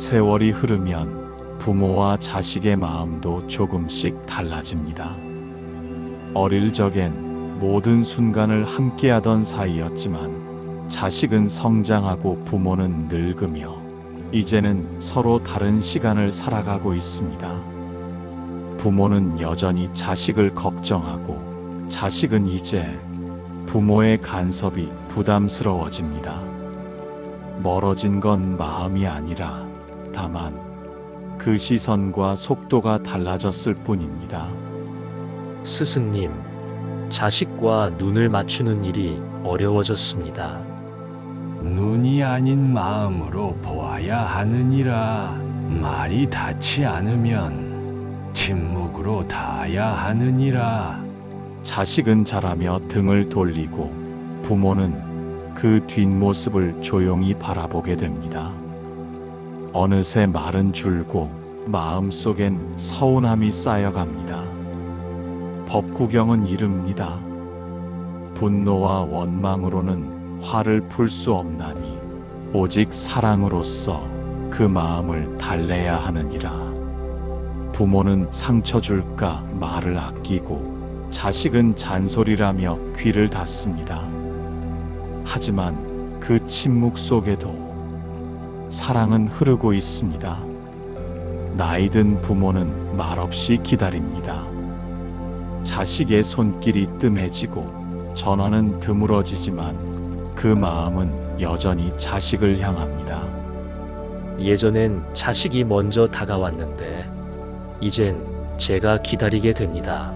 세월이 흐르면 부모와 자식의 마음도 조금씩 달라집니다. 어릴 적엔 모든 순간을 함께하던 사이였지만 자식은 성장하고 부모는 늙으며 이제는 서로 다른 시간을 살아가고 있습니다. 부모는 여전히 자식을 걱정하고 자식은 이제 부모의 간섭이 부담스러워집니다. 멀어진 건 마음이 아니라 다만 그 시선과 속도가 달라졌을 뿐입니다. 스승님, 자식과 눈을 맞추는 일이 어려워졌습니다. 눈이 아닌 마음으로 보아야 하느니라. 말이 닿지 않으면 침묵으로 닿아야 하느니라. 자식은 자라며 등을 돌리고 부모는 그 뒷모습을 조용히 바라보게 됩니다. 어느새 말은 줄고 마음속엔 서운함이 쌓여갑니다. 법구경은 이릅니다. 분노와 원망으로는 화를 풀 수 없나니 오직 사랑으로서 그 마음을 달래야 하느니라. 부모는 상처 줄까 말을 아끼고 자식은 잔소리라며 귀를 닫습니다. 하지만 그 침묵 속에도 사랑은 흐르고 있습니다. 나이든 부모는 말없이 기다립니다. 자식의 손길이 뜸해지고 전화는 드물어지지만 그 마음은 여전히 자식을 향합니다. 예전엔 자식이 먼저 다가왔는데 이젠 제가 기다리게 됩니다.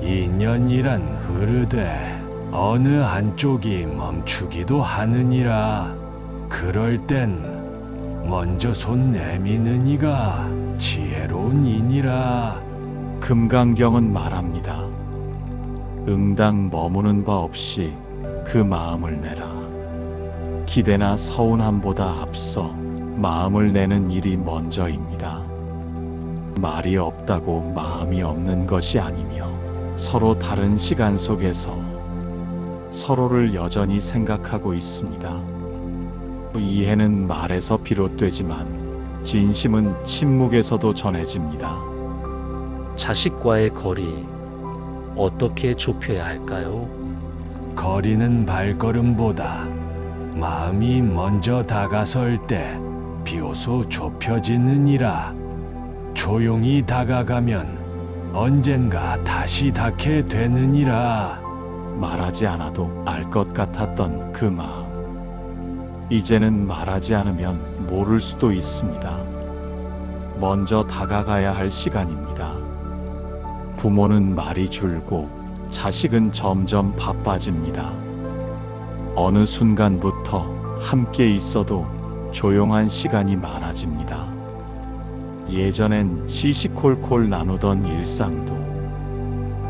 인연이란 흐르되 어느 한쪽이 멈추기도 하느니라. 그럴 땐 먼저 손 내미는 이가 지혜로운 이니라. 금강경은 말합니다. 응당 머무는 바 없이 그 마음을 내라. 기대나 서운함보다 앞서 마음을 내는 일이 먼저입니다. 말이 없다고 마음이 없는 것이 아니며 서로 다른 시간 속에서 서로를 여전히 생각하고 있습니다. 이해는 말에서 비롯되지만 진심은 침묵에서도 전해집니다. 자식과의 거리 어떻게 좁혀야 할까요? 거리는 발걸음보다 마음이 먼저 다가설 때 비로소 좁혀지느니라. 조용히 다가가면 언젠가 다시 닿게 되느니라. 말하지 않아도 알 것 같았던 그 마음. 이제는 말하지 않으면 모를 수도 있습니다. 먼저 다가가야 할 시간입니다. 부모는 말이 줄고 자식은 점점 바빠집니다. 어느 순간부터 함께 있어도 조용한 시간이 많아집니다. 예전엔 시시콜콜 나누던 일상도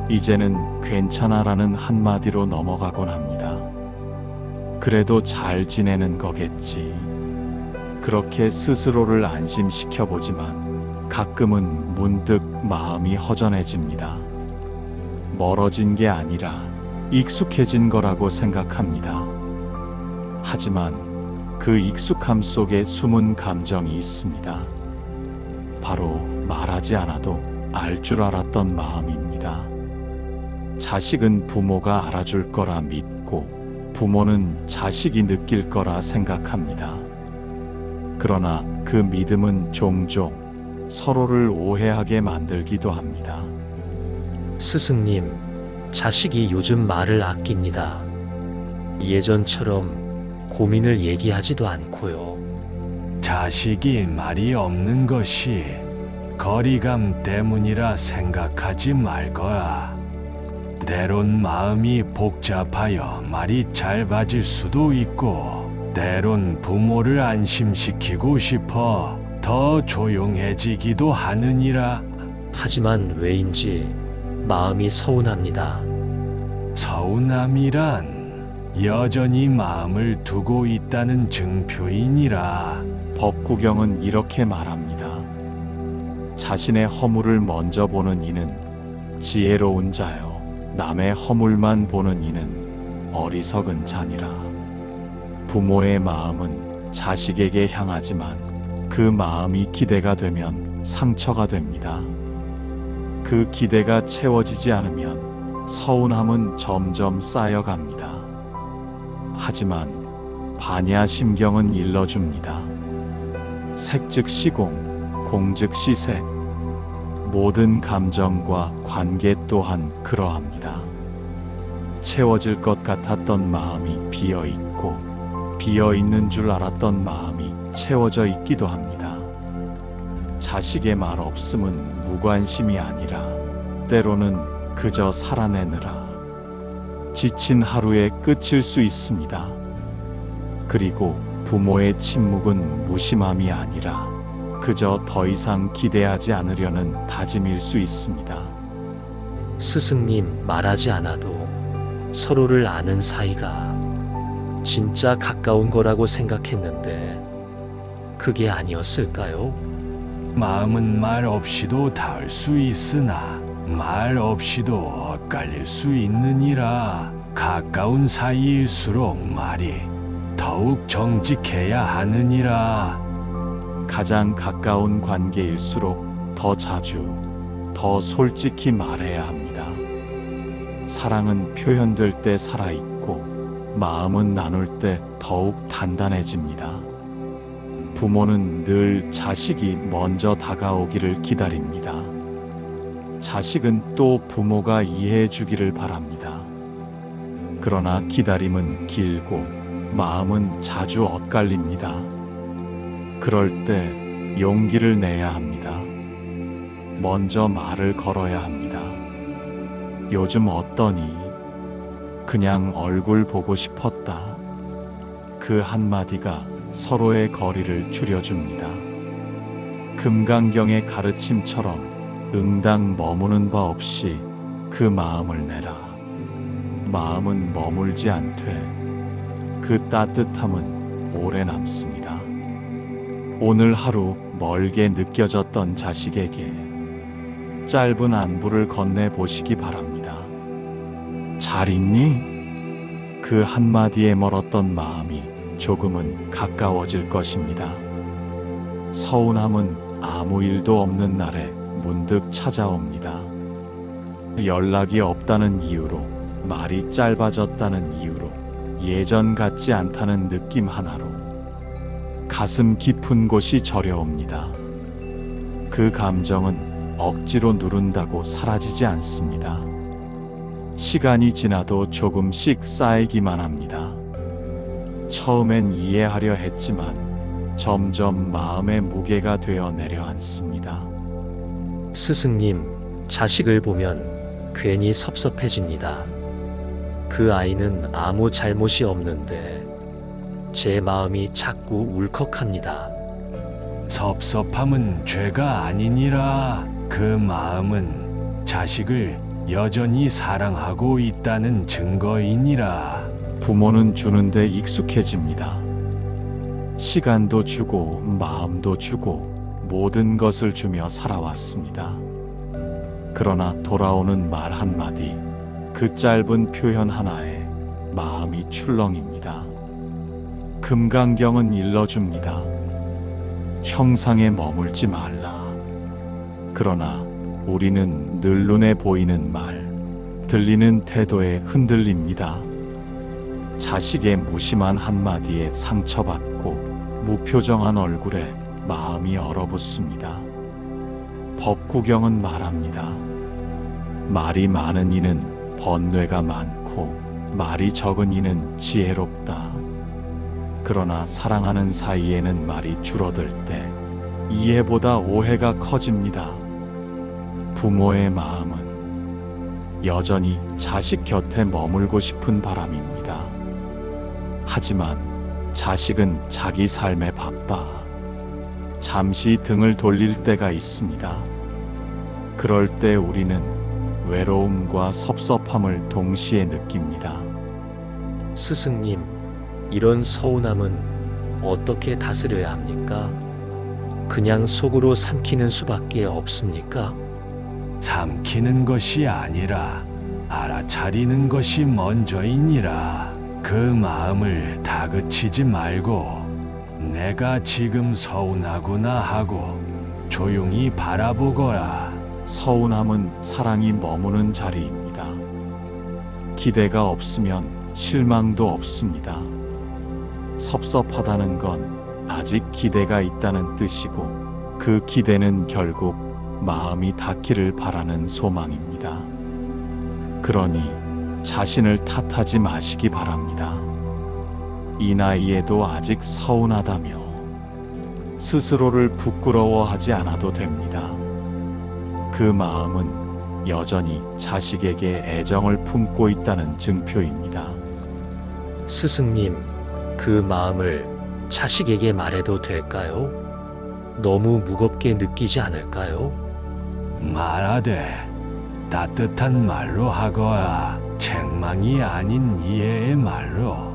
이제는 괜찮아라는 한마디로 넘어가곤 합니다. 그래도 잘 지내는 거겠지. 그렇게 스스로를 안심시켜보지만 가끔은 문득 마음이 허전해집니다. 멀어진 게 아니라 익숙해진 거라고 생각합니다. 하지만 그 익숙함 속에 숨은 감정이 있습니다. 바로 말하지 않아도 알 줄 알았던 마음입니다. 자식은 부모가 알아줄 거라 믿고 부모는 자식이 느낄 거라 생각합니다. 그러나 그 믿음은 종종 서로를 오해하게 만들기도 합니다. 스승님, 자식이 요즘 말을 아낍니다. 예전처럼 고민을 얘기하지도 않고요. 자식이 말이 없는 것이 거리감 때문이라 생각하지 말거라. 때론 마음이 복잡하여 말이 잘 맞을 수도 있고, 때론 부모를 안심시키고 싶어 더 조용해지기도 하느니라. 하지만 왜인지 마음이 서운합니다. 서운함이란 여전히 마음을 두고 있다는 증표이니라. 법구경은 이렇게 말합니다. 자신의 허물을 먼저 보는 이는 지혜로운 자요. 남의 허물만 보는 이는 어리석은 자니라. 부모의 마음은 자식에게 향하지만 그 그 마음이 기대가 되면 상처가 됩니다. 그 기대가 채워지지 않으면 서운함은 점점 쌓여갑니다. 하지만 반야심경은 일러줍니다. 색즉 시공, 공즉 시색. 모든 감정과 관계 또한 그러합니다. 채워질 것 같았던 마음이 비어 있고, 비어 있는 줄 알았던 마음이 채워져 있기도 합니다. 자식의 말 없음은 무관심이 아니라 때로는 그저 살아내느라 지친 하루의 끝일 수 있습니다. 그리고 부모의 침묵은 무심함이 아니라 그저 더 이상 기대하지 않으려는 다짐일 수 있습니다. 스승님, 말하지 않아도 서로를 아는 사이가 진짜 가까운 거라고 생각했는데 그게 아니었을까요? 마음은 말 없이도 닿을 수 있으나 말 없이도 엇갈릴 수 있느니라. 가까운 사이일수록 말이 더욱 정직해야 하느니라. 가장 가까운 관계일수록 더 자주, 더 솔직히 말해야 합니다. 사랑은 표현될 때 살아있고, 마음은 나눌 때 더욱 단단해집니다. 부모는 늘 자식이 먼저 다가오기를 기다립니다. 자식은 또 부모가 이해해 주기를 바랍니다. 그러나 기다림은 길고, 마음은 자주 엇갈립니다. 그럴 때 용기를 내야 합니다. 먼저 말을 걸어야 합니다. 요즘 어떠니? 그냥 얼굴 보고 싶었다. 그 한마디가 서로의 거리를 줄여줍니다. 금강경의 가르침처럼 응당 머무는 바 없이 그 마음을 내라. 마음은 머물지 않되 그 따뜻함은 오래 남습니다. 오늘 하루 멀게 느껴졌던 자식에게 짧은 안부를 건네보시기 바랍니다. 잘 있니? 그 한마디에 멀었던 마음이 조금은 가까워질 것입니다. 서운함은 아무 일도 없는 날에 문득 찾아옵니다. 연락이 없다는 이유로, 말이 짧아졌다는 이유로, 예전 같지 않다는 느낌 하나로 가슴 깊은 곳이 저려옵니다. 그 감정은 억지로 누른다고 사라지지 않습니다. 시간이 지나도 조금씩 쌓이기만 합니다. 처음엔 이해하려 했지만 점점 마음의 무게가 되어 내려앉습니다. 스승님, 자식을 보면 괜히 섭섭해집니다. 그 아이는 아무 잘못이 없는데 제 마음이 자꾸 울컥합니다. 섭섭함은 죄가 아니니라. 그 마음은 자식을 여전히 사랑하고 있다는 증거이니라. 부모는 주는데 익숙해집니다. 시간도 주고 마음도 주고 모든 것을 주며 살아왔습니다. 그러나 돌아오는 말 한마디, 그 짧은 표현 하나에 마음이 출렁입니다. 금강경은 일러줍니다. 형상에 머물지 말라. 그러나 우리는 늘 눈에 보이는 말, 들리는 태도에 흔들립니다. 자식의 무심한 한마디에 상처받고 무표정한 얼굴에 마음이 얼어붙습니다. 법구경은 말합니다. 말이 많은 이는 번뇌가 많고 말이 적은 이는 지혜롭다. 그러나 사랑하는 사이에는 말이 줄어들 때 이해보다 오해가 커집니다. 부모의 마음은 여전히 자식 곁에 머물고 싶은 바람입니다. 하지만 자식은 자기 삶에 바빠 잠시 등을 돌릴 때가 있습니다. 그럴 때 우리는 외로움과 섭섭함을 동시에 느낍니다. 스승님, 이런 서운함은 어떻게 다스려야 합니까? 그냥 속으로 삼키는 수밖에 없습니까? 삼키는 것이 아니라 알아차리는 것이 먼저이니라. 그 마음을 다그치지 말고 내가 지금 서운하구나 하고 조용히 바라보거라. 서운함은 사랑이 머무는 자리입니다. 기대가 없으면 실망도 없습니다. 섭섭하다는 건 아직 기대가 있다는 뜻이고, 그 기대는 결국 마음이 닿기를 바라는 소망입니다. 그러니 자신을 탓하지 마시기 바랍니다. 이 나이에도 아직 서운하다며 스스로를 부끄러워하지 않아도 됩니다. 그 마음은 여전히 자식에게 애정을 품고 있다는 증표입니다. 스승님, 그 마음을 자식에게 말해도 될까요? 너무 무겁게 느끼지 않을까요? 말하되 따뜻한 말로 하거라. 책망이 아닌 이해의 말로,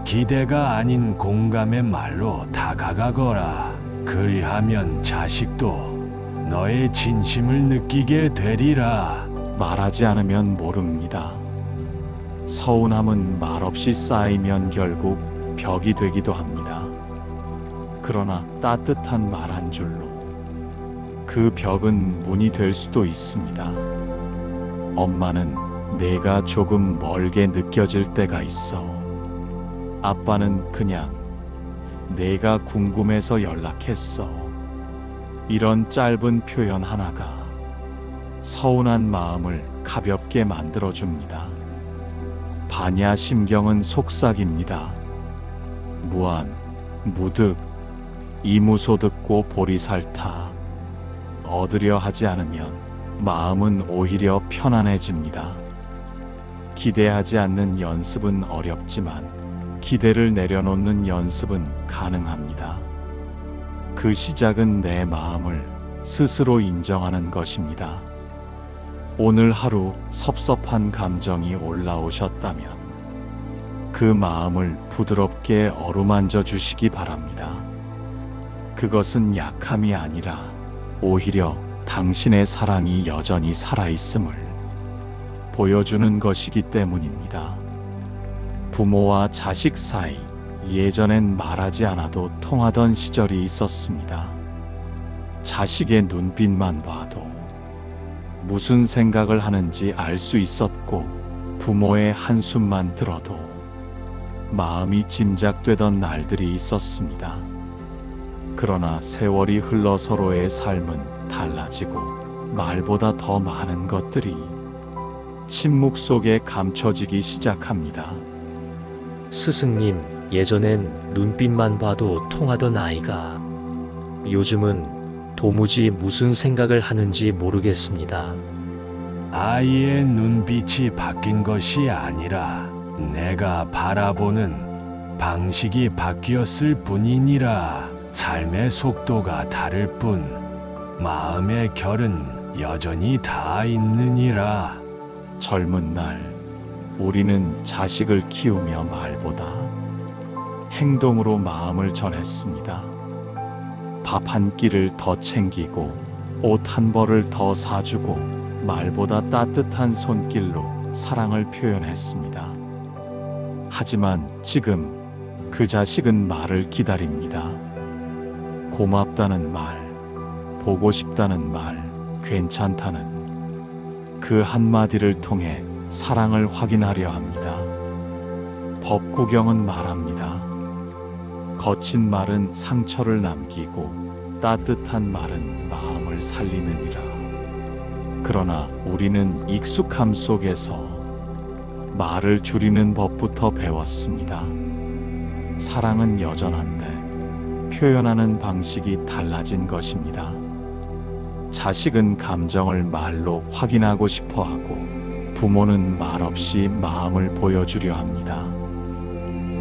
기대가 아닌 공감의 말로 다가가거라. 그리하면 자식도 너의 진심을 느끼게 되리라. 말하지 않으면 모릅니다. 서운함은 말없이 쌓이면 결국 벽이 되기도 합니다. 그러나 따뜻한 말 한 줄로 그 벽은 문이 될 수도 있습니다. 엄마는 내가 조금 멀게 느껴질 때가 있어. 아빠는 그냥 내가 궁금해서 연락했어. 이런 짧은 표현 하나가 서운한 마음을 가볍게 만들어줍니다. 반야 심경은 속삭입니다. 무안, 무득, 이무소 듣고 보리 살타. 얻으려 하지 않으면 마음은 오히려 편안해집니다. 기대하지 않는 연습은 어렵지만 기대를 내려놓는 연습은 가능합니다. 그 시작은 내 마음을 스스로 인정하는 것입니다. 오늘 하루 섭섭한 감정이 올라오셨다면 그 마음을 부드럽게 어루만져 주시기 바랍니다. 그것은 약함이 아니라 오히려 당신의 사랑이 여전히 살아있음을 보여주는 것이기 때문입니다. 부모와 자식 사이, 예전엔 말하지 않아도 통하던 시절이 있었습니다. 자식의 눈빛만 봐도 무슨 생각을 하는지 알 수 있었고, 부모의 한숨만 들어도 마음이 짐작되던 날들이 있었습니다. 그러나 세월이 흘러 서로의 삶은 달라지고 말보다 더 많은 것들이 침묵 속에 감춰지기 시작합니다. 스승님, 예전엔 눈빛만 봐도 통하던 아이가 요즘은 도무지 무슨 생각을 하는지 모르겠습니다. 아이의 눈빛이 바뀐 것이 아니라 내가 바라보는 방식이 바뀌었을 뿐이니라. 삶의 속도가 다를 뿐 마음의 결은 여전히 닿아 있느니라. 젊은 날 우리는 자식을 키우며 말보다 행동으로 마음을 전했습니다. 밥 한 끼를 더 챙기고 옷 한 벌을 더 사주고 말보다 따뜻한 손길로 사랑을 표현했습니다. 하지만 지금 그 자식은 말을 기다립니다. 고맙다는 말, 보고 싶다는 말, 괜찮다는 그 한마디를 통해 사랑을 확인하려 합니다. 법 구경은 말합니다. 거친 말은 상처를 남기고 따뜻한 말은 마음을 살리느니라. 그러나 우리는 익숙함 속에서 말을 줄이는 법부터 배웠습니다. 사랑은 여전한데 표현하는 방식이 달라진 것입니다. 자식은 감정을 말로 확인하고 싶어 하고, 부모는 말없이 마음을 보여주려 합니다.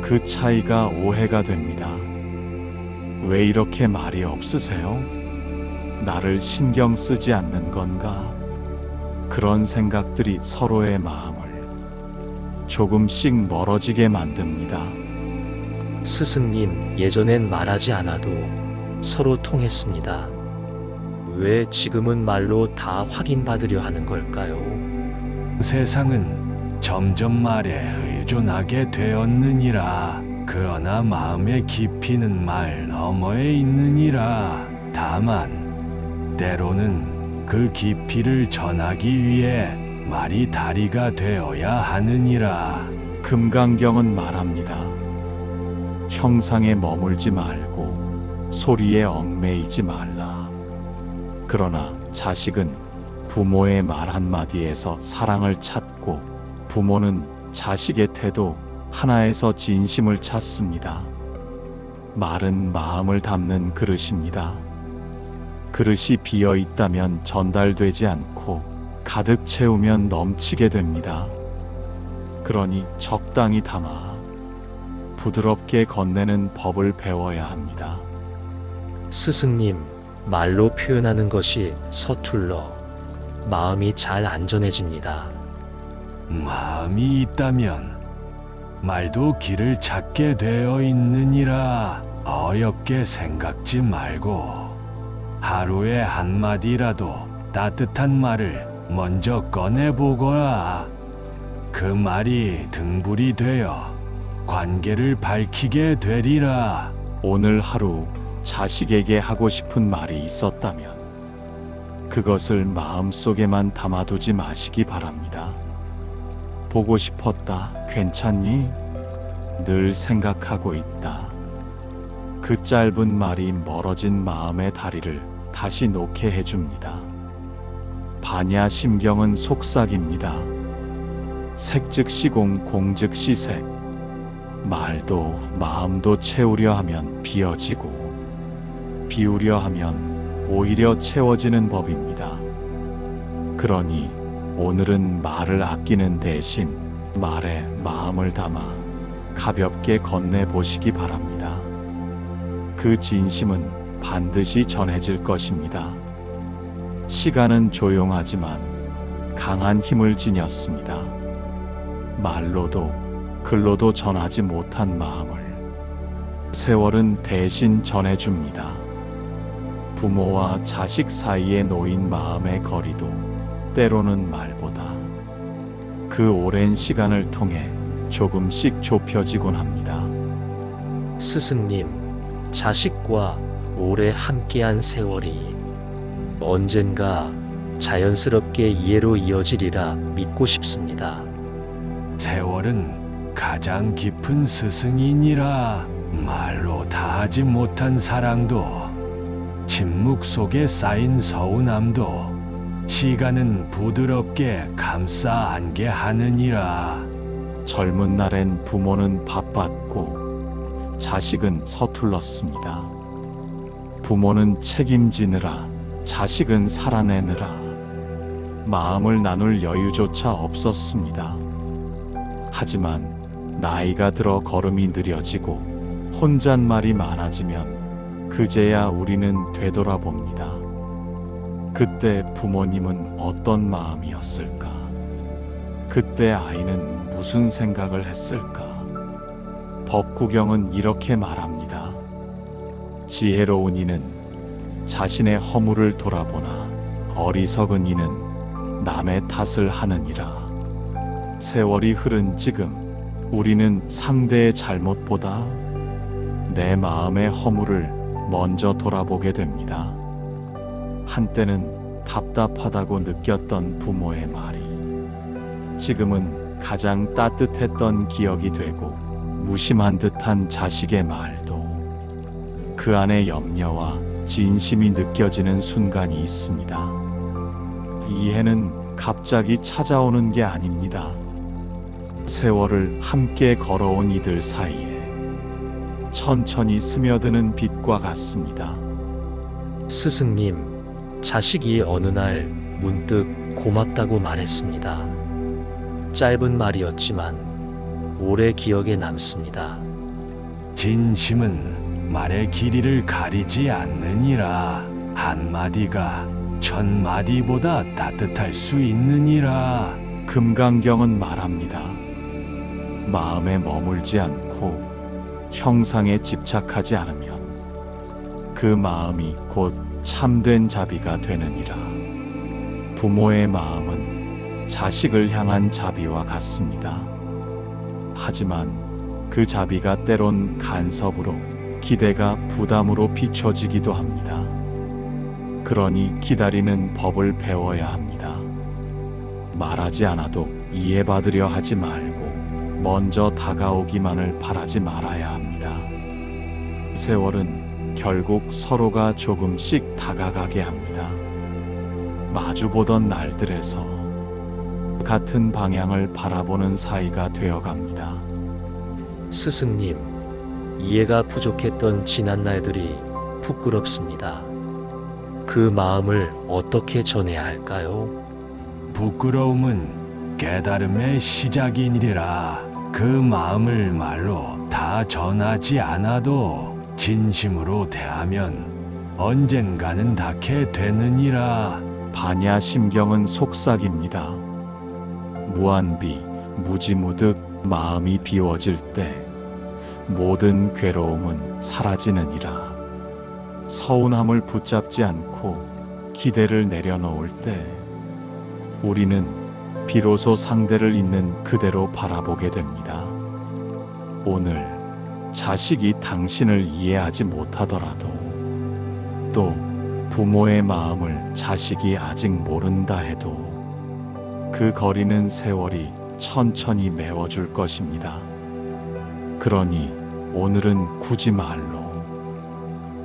그 차이가 오해가 됩니다. 왜 이렇게 말이 없으세요? 나를 신경 쓰지 않는 건가? 그런 생각들이 서로의 마음을 조금씩 멀어지게 만듭니다. 스승님, 예전엔 말하지 않아도 서로 통했습니다. 왜 지금은 말로 다 확인받으려 하는 걸까요? 세상은 점점 말에 의존하게 되었느니라. 그러나 마음의 깊이는 말 너머에 있느니라. 다만 때로는 그 깊이를 전하기 위해 말이 다리가 되어야 하느니라. 금강경은 말합니다. 형상에 머물지 말고 소리에 얽매이지 말라. 그러나 자식은 부모의 말 한마디에서 사랑을 찾고 부모는 자식의 태도 하나에서 진심을 찾습니다. 말은 마음을 담는 그릇입니다. 그릇이 비어 있다면 전달되지 않고 가득 채우면 넘치게 됩니다. 그러니 적당히 담아 부드럽게 건네는 법을 배워야 합니다. 스승님, 말로 표현하는 것이 서툴러 마음이 잘 안전해집니다. 마음이 있다면 말도 길을 찾게 되어 있느니라. 어렵게 생각지 말고 하루에 한마디라도 따뜻한 말을 먼저 꺼내보거라. 그 말이 등불이 되어 관계를 밝히게 되리라. 오늘 하루 자식에게 하고 싶은 말이 있었다면 그것을 마음속에만 담아두지 마시기 바랍니다. 보고 싶었다. 괜찮니? 늘 생각하고 있다. 그 짧은 말이 멀어진 마음의 다리를 다시 놓게 해줍니다. 반야심경은 속삭입니다. 색즉시공 공즉시색. 말도 마음도 채우려 하면 비어지고 비우려 하면 오히려 채워지는 법입니다. 그러니 오늘은 말을 아끼는 대신 말에 마음을 담아 가볍게 건네보시기 바랍니다. 그 진심은 반드시 전해질 것입니다. 시간은 조용하지만 강한 힘을 지녔습니다. 말로도 글로도 전하지 못한 마음을 세월은 대신 전해줍니다. 부모와 자식 사이에 놓인 마음의 거리도 때로는 말보다 그 오랜 시간을 통해 조금씩 좁혀지곤 합니다. 스승님, 자식과 오래 함께한 세월이 언젠가 자연스럽게 이해로 이어지리라 믿고 싶습니다. 세월은 가장 깊은 스승이니라. 말로 다하지 못한 사랑도 침묵 속에 쌓인 서운함도 시간은 부드럽게 감싸 안게 하느니라. 젊은 날엔 부모는 바빴고 자식은 서툴렀습니다. 부모는 책임지느라 자식은 살아내느라 마음을 나눌 여유조차 없었습니다. 하지만 나이가 들어 걸음이 느려지고 혼잣말이 많아지면 그제야 우리는 되돌아봅니다. 그때 부모님은 어떤 마음이었을까? 그때 아이는 무슨 생각을 했을까? 법구경은 이렇게 말합니다. 지혜로운 이는 자신의 허물을 돌아보나 어리석은 이는 남의 탓을 하느니라. 세월이 흐른 지금 우리는 상대의 잘못보다 내 마음의 허물을 먼저 돌아보게 됩니다. 한때는 답답하다고 느꼈던 부모의 말이 지금은 가장 따뜻했던 기억이 되고 무심한 듯한 자식의 말도 그 안에 염려와 진심이 느껴지는 순간이 있습니다. 이해는 갑자기 찾아오는 게 아닙니다. 세월을 함께 걸어온 이들 사이에 천천히 스며드는 빛과 같습니다. 스승님, 자식이 어느 날 문득 고맙다고 말했습니다. 짧은 말이었지만 오래 기억에 남습니다. 진심은 말의 길이를 가리지 않느니라. 한마디가 천마디보다 따뜻할 수 있느니라. 금강경은 말합니다. 마음에 머물지 않고 형상에 집착하지 않으면 그 마음이 곧 참된 자비가 되느니라. 부모의 마음은 자식을 향한 자비와 같습니다. 하지만 그 자비가 때론 간섭으로, 기대가 부담으로 비춰지기도 합니다. 그러니 기다리는 법을 배워야 합니다. 말하지 않아도 이해받으려 하지 말고 먼저 다가오기만을 바라지 말아야 합니다. 세월은 결국 서로가 조금씩 다가가게 합니다. 마주보던 날들에서 같은 방향을 바라보는 사이가 되어갑니다. 스승님, 이해가 부족했던 지난 날들이 부끄럽습니다. 그 마음을 어떻게 전해야 할까요? 부끄러움은 깨달음의 시작이니라. 그 마음을 말로 다 전하지 않아도 진심으로 대하면 언젠가는 닿게 되느니라. 반야심경은 속삭입니다. 무한비, 무지무득 마음이 비워질 때 모든 괴로움은 사라지느니라. 서운함을 붙잡지 않고 기대를 내려놓을 때 우리는 비로소 상대를 있는 그대로 바라보게 됩니다. 오늘 자식이 당신을 이해하지 못하더라도, 또 부모의 마음을 자식이 아직 모른다 해도 그 거리는 세월이 천천히 메워줄 것입니다. 그러니 오늘은 굳이 말로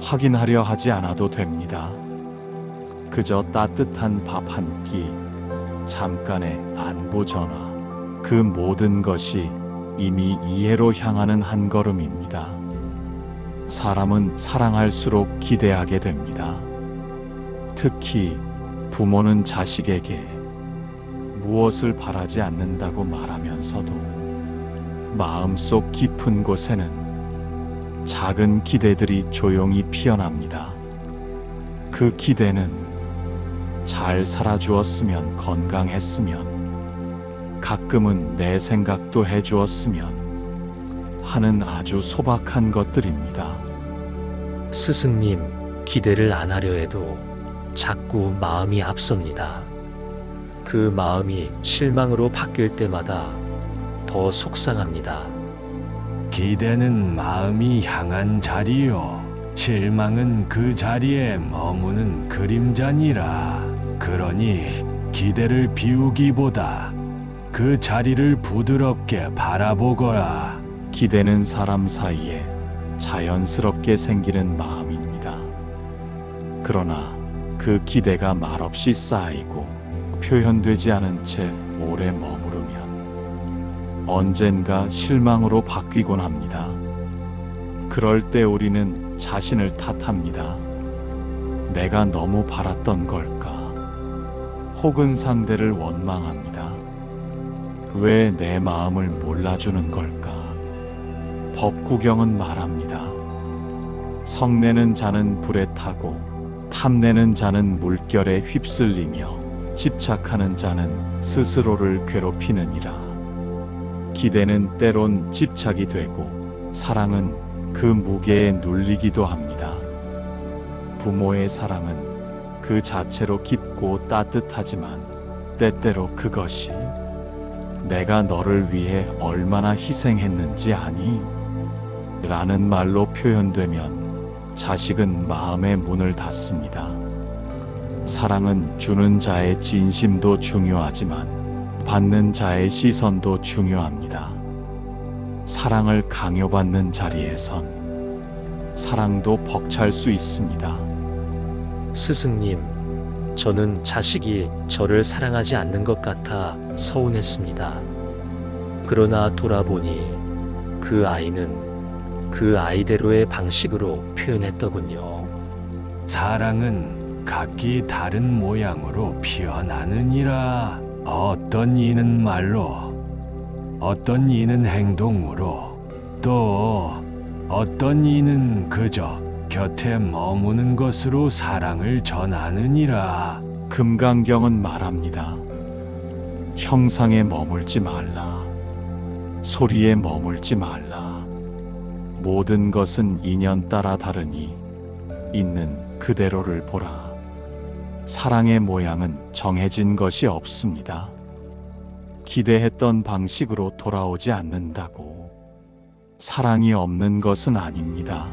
확인하려 하지 않아도 됩니다. 그저 따뜻한 밥 한 끼, 잠깐의 안부 전화, 그 모든 것이 이미 이해로 향하는 한 걸음입니다. 사람은 사랑할수록 기대하게 됩니다. 특히 부모는 자식에게 무엇을 바라지 않는다고 말하면서도 마음속 깊은 곳에는 작은 기대들이 조용히 피어납니다. 그 기대는 잘 살아주었으면, 건강했으면, 가끔은 내 생각도 해주었으면 하는 아주 소박한 것들입니다. 스승님, 기대를 안 하려 해도 자꾸 마음이 앞섭니다. 그 마음이 실망으로 바뀔 때마다 더 속상합니다. 기대는 마음이 향한 자리요, 실망은 그 자리에 머무는 그림자니라. 그러니 기대를 비우기보다 그 자리를 부드럽게 바라보거라. 기대는 사람 사이에 자연스럽게 생기는 마음입니다. 그러나 그 기대가 말없이 쌓이고 표현되지 않은 채 오래 머무르면 언젠가 실망으로 바뀌곤 합니다. 그럴 때 우리는 자신을 탓합니다. 내가 너무 바랐던 걸까? 혹은 상대를 원망합니다. 왜 내 마음을 몰라주는 걸까? 법구경은 말합니다. 성내는 자는 불에 타고, 탐내는 자는 물결에 휩쓸리며, 집착하는 자는 스스로를 괴롭히느니라. 기대는 때론 집착이 되고, 사랑은 그 무게에 눌리기도 합니다. 부모의 사랑은 그 자체로 깊고 따뜻하지만 때때로 그것이 내가 너를 위해 얼마나 희생했는지 아니? 라는 말로 표현되면 자식은 마음의 문을 닫습니다. 사랑은 주는 자의 진심도 중요하지만 받는 자의 시선도 중요합니다. 사랑을 강요받는 자리에선 사랑도 벅찰 수 있습니다. 스승님, 저는 자식이 저를 사랑하지 않는 것 같아 서운했습니다. 그러나 돌아보니 그 아이는 그 아이대로의 방식으로 표현했더군요. 사랑은 각기 다른 모양으로 피어나느니라. 어떤 이는 말로, 어떤 이는 행동으로, 또 어떤 이는 그저 곁에 머무는 것으로 사랑을 전하느니라. 금강경은 말합니다. 형상에 머물지 말라. 소리에 머물지 말라. 모든 것은 인연 따라 다르니 있는 그대로를 보라. 사랑의 모양은 정해진 것이 없습니다. 기대했던 방식으로 돌아오지 않는다고. 사랑이 없는 것은 아닙니다.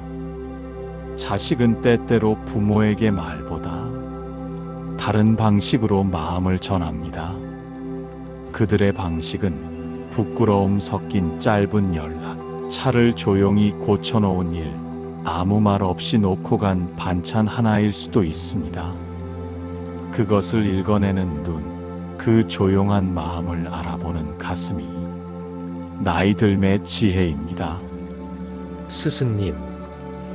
자식은 때때로 부모에게 말보다 다른 방식으로 마음을 전합니다. 그들의 방식은 부끄러움 섞인 짧은 연락, 차를 조용히 고쳐놓은 일, 아무 말 없이 놓고 간 반찬 하나일 수도 있습니다. 그것을 읽어내는 눈, 그 조용한 마음을 알아보는 가슴이 나이 들매 지혜입니다. 스승님,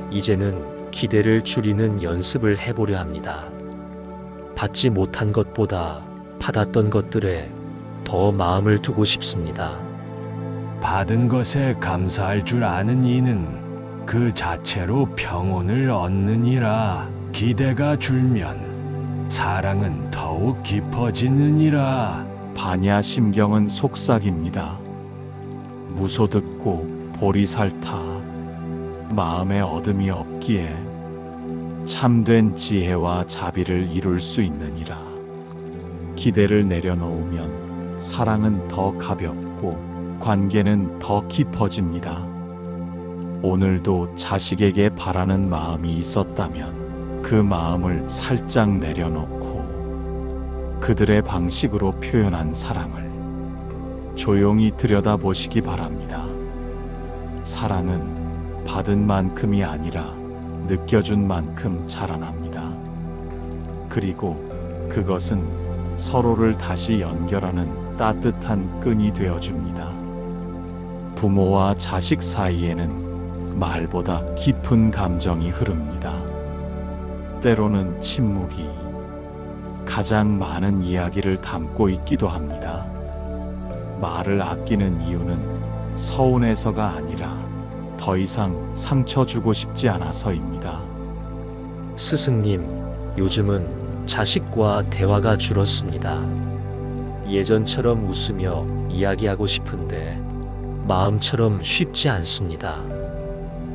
이제는 기대를 줄이는 연습을 해보려 합니다. 받지 못한 것보다 받았던 것들에 더 마음을 두고 싶습니다. 받은 것에 감사할 줄 아는 이는 그 자체로 평온을 얻느니라. 기대가 줄면 사랑은 더욱 깊어지느니라. 반야 심경은 속삭입니다. 무소 듣고 보리 살타 마음에 어둠이 없기에 참된 지혜와 자비를 이룰 수 있느니라. 기대를 내려놓으면 사랑은 더 가볍고 관계는 더 깊어집니다. 오늘도 자식에게 바라는 마음이 있었다면 그 마음을 살짝 내려놓고 그들의 방식으로 표현한 사랑을 조용히 들여다보시기 바랍니다. 사랑은 받은 만큼이 아니라 느껴준 만큼 자라납니다. 그리고 그것은 서로를 다시 연결하는 따뜻한 끈이 되어줍니다. 부모와 자식 사이에는 말보다 깊은 감정이 흐릅니다. 때로는 침묵이 가장 많은 이야기를 담고 있기도 합니다. 말을 아끼는 이유는 서운해서가 아니라 더 이상 상처 주고 싶지 않아서입니다. 스승님, 요즘은 자식과 대화가 줄었습니다. 예전처럼 웃으며 이야기하고 싶은데 마음처럼 쉽지 않습니다.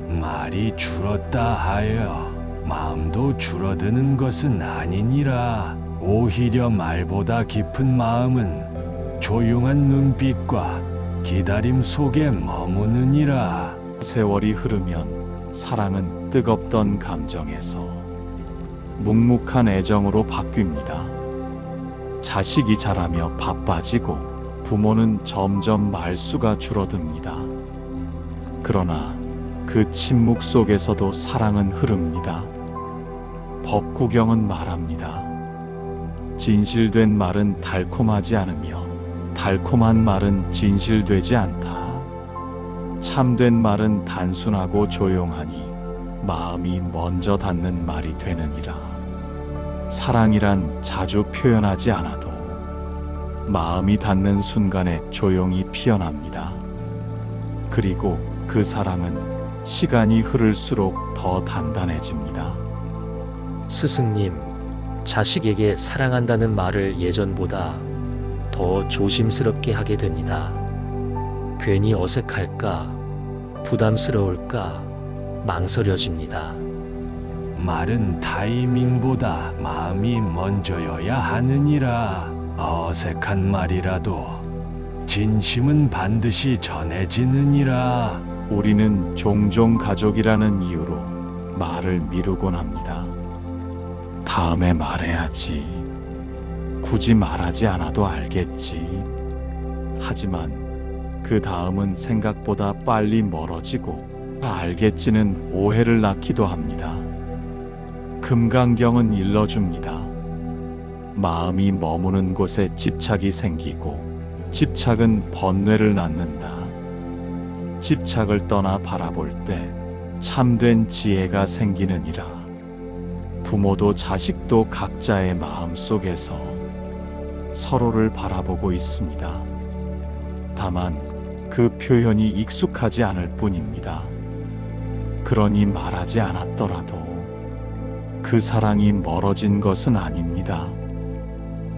말이 줄었다 하여 마음도 줄어드는 것은 아니니라. 오히려 말보다 깊은 마음은 조용한 눈빛과 기다림 속에 머무느니라. 세월이 흐르면 사랑은 뜨겁던 감정에서 묵묵한 애정으로 바뀝니다. 자식이 자라며 바빠지고 부모는 점점 말수가 줄어듭니다. 그러나 그 침묵 속에서도 사랑은 흐릅니다. 법구경은 말합니다. 진실된 말은 달콤하지 않으며 달콤한 말은 진실되지 않다. 참된 말은 단순하고 조용하니 마음이 먼저 닿는 말이 되느니라. 사랑이란 자주 표현하지 않아도 마음이 닿는 순간에 조용히 피어납니다. 그리고 그 사랑은 시간이 흐를수록 더 단단해집니다. 스승님, 자식에게 사랑한다는 말을 예전보다 더 조심스럽게 하게 됩니다. 괜히 어색할까, 부담스러울까, 망설여집니다. 말은 타이밍보다 마음이 먼저여야 하느니라. 어색한 말이라도 진심은 반드시 전해지느니라. 우리는 종종 가족이라는 이유로 말을 미루곤 합니다. 다음에 말해야지. 굳이 말하지 않아도 알겠지. 하지만 그 다음은 생각보다 빨리 멀어지고 알겠지는 오해를 낳기도 합니다. 금강경은 일러줍니다. 마음이 머무는 곳에 집착이 생기고 집착은 번뇌를 낳는다. 집착을 떠나 바라볼 때 참된 지혜가 생기느니라. 부모도 자식도 각자의 마음 속에서 서로를 바라보고 있습니다. 다만 그 표현이 익숙하지 않을 뿐입니다. 그러니 말하지 않았더라도 그 사랑이 멀어진 것은 아닙니다.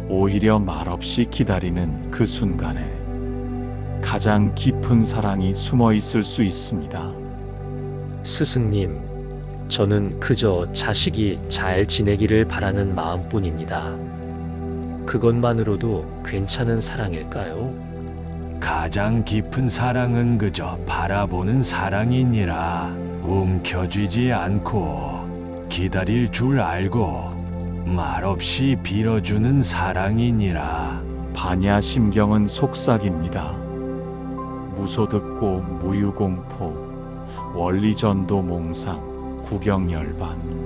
오히려 말없이 기다리는 그 순간에 가장 깊은 사랑이 숨어 있을 수 있습니다. 스승님, 저는 그저 자식이 잘 지내기를 바라는 마음뿐입니다. 그것만으로도 괜찮은 사랑일까요? 가장 깊은 사랑은 그저 바라보는 사랑이니라. 움켜쥐지 않고 기다릴 줄 알고 말없이 빌어주는 사랑이니라. 반야심경은 속삭입니다. 무소득고 무유공포 원리전도 몽상 구경열반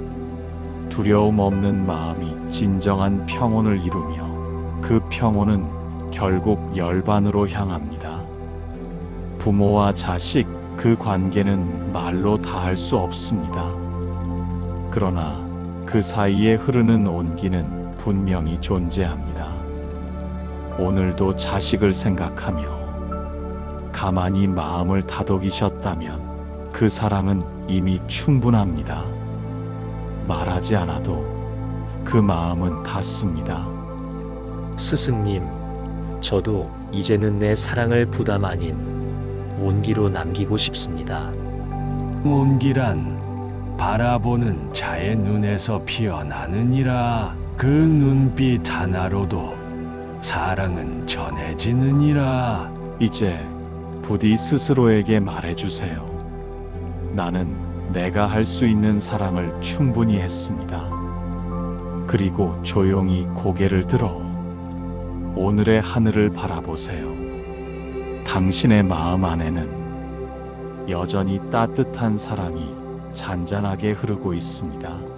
두려움 없는 마음이 진정한 평온을 이루며 그 평온은 결국 열반으로 향합니다. 부모와 자식 그 관계는 말로 다할 수 없습니다. 그러나 그 사이에 흐르는 온기는 분명히 존재합니다. 오늘도 자식을 생각하며 가만히 마음을 다독이셨다면 그 사랑은 이미 충분합니다. 말하지 않아도 그 마음은 닿습니다. 스승님, 저도 이제는 내 사랑을 부담 아닌 온기로 남기고 싶습니다. 온기란 바라보는 자의 눈에서 피어나느니라. 그 눈빛 하나로도 사랑은 전해지느니라. 이제 부디 스스로에게 말해주세요. 나는 내가 할 수 있는 사랑을 충분히 했습니다. 그리고 조용히 고개를 들어 오늘의 하늘을 바라보세요. 당신의 마음 안에는 여전히 따뜻한 사랑이 잔잔하게 흐르고 있습니다.